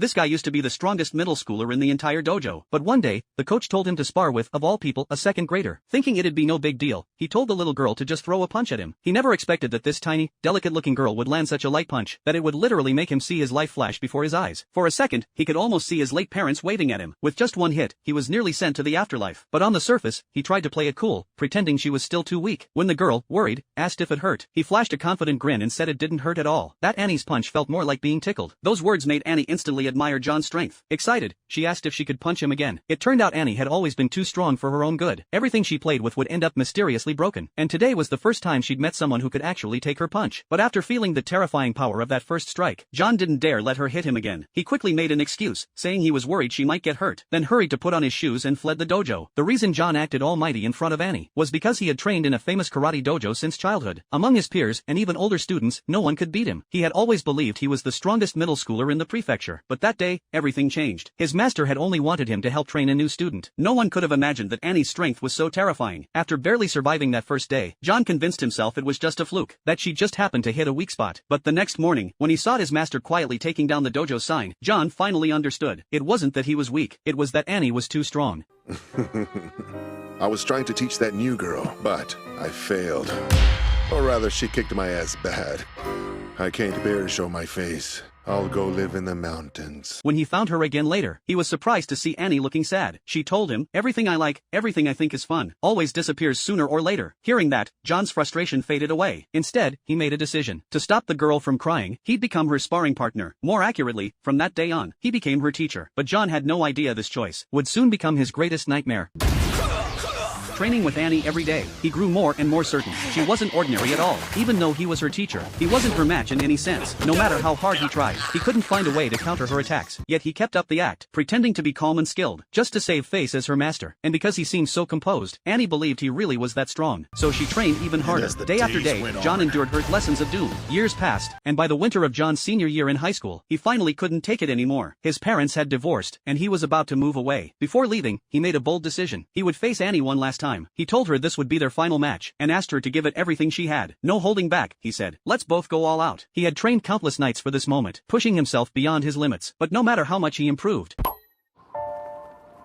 This guy used to be the strongest middle schooler in the entire dojo. But one day, the coach told him to spar with, of all people, a second grader. Thinking it'd be no big deal, he told the little girl to just throw a punch at him. He never expected that this tiny, delicate-looking girl would land such a light punch, that it would literally make him see his life flash before his eyes. For a second, he could almost see his late parents waving at him. With just one hit, he was nearly sent to the afterlife. But on the surface, he tried to play it cool, pretending she was still too weak. When the girl, worried, asked if it hurt, he flashed a confident grin and said it didn't hurt at all. That Annie's punch felt more like being tickled. Those words made Annie instantly admire John's strength. Excited, she asked if she could punch him again. It turned out Annie had always been too strong for her own good. Everything she played with would end up mysteriously broken. And today was the first time she'd met someone who could actually take her punch. But after feeling the terrifying power of that first strike, John didn't dare let her hit him again. He quickly made an excuse, saying he was worried she might get hurt, then hurried to put on his shoes and fled the dojo. The reason John acted almighty in front of Annie was because he had trained in a famous karate dojo since childhood. Among his peers and even older students, no one could beat him. He had always believed he was the strongest middle schooler in the prefecture. But that day, everything changed. His master had only wanted him to help train a new student. No one could have imagined that Annie's strength was so terrifying. After barely surviving that first day, John convinced himself it was just a fluke, that she just happened to hit a weak spot. But the next morning, when he saw his master quietly taking down the dojo sign, John finally understood. It wasn't that he was weak, it was that Annie was too strong. I was trying to teach that new girl, but I failed. Or rather, she kicked my ass bad. I can't bear to show my face. I'll go live in the mountains. When he found her again later, he was surprised to see Annie looking sad. She told him, everything I like, everything I think is fun, always disappears sooner or later. Hearing that, John's frustration faded away. Instead, he made a decision. To stop the girl from crying, he'd become her sparring partner. More accurately, from that day on, he became her teacher. But John had no idea this choice would soon become his greatest nightmare. Training with Annie every day, he grew more and more certain she wasn't ordinary at all. Even though he was her teacher, he wasn't her match in any sense. No matter how hard he tried, he couldn't find a way to counter her attacks. Yet he kept up the act, pretending to be calm and skilled, just to save face as her master. And because he seemed so composed, Annie believed he really was that strong. So she trained even harder. Day after day, John endured her lessons of doom. Years passed, and by the winter of John's senior year in high school, he finally couldn't take it anymore. His parents had divorced, and he was about to move away. Before leaving, he made a bold decision. He would face Annie one last time. He told her this would be their final match, and asked her to give it everything she had. No holding back, he said. Let's both go all out. He had trained countless nights for this moment, pushing himself beyond his limits. But no matter how much he improved.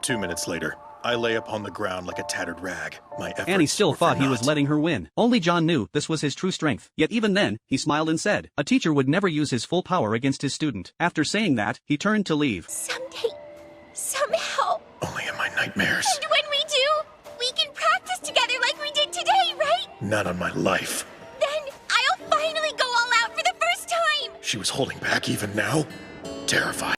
2 minutes later, I lay upon the ground like a tattered rag. My efforts Annie still were thought for he was naught. letting her win. Only John knew this was his true strength. Yet even then, he smiled and said, a teacher would never use his full power against his student. After saying that, he turned to leave. Someday, somehow. Only in my nightmares. And when we do, we can practice together like we did today, right? Not on my life. Then I'll finally go all out for the first time. She was holding back even now? Terrified.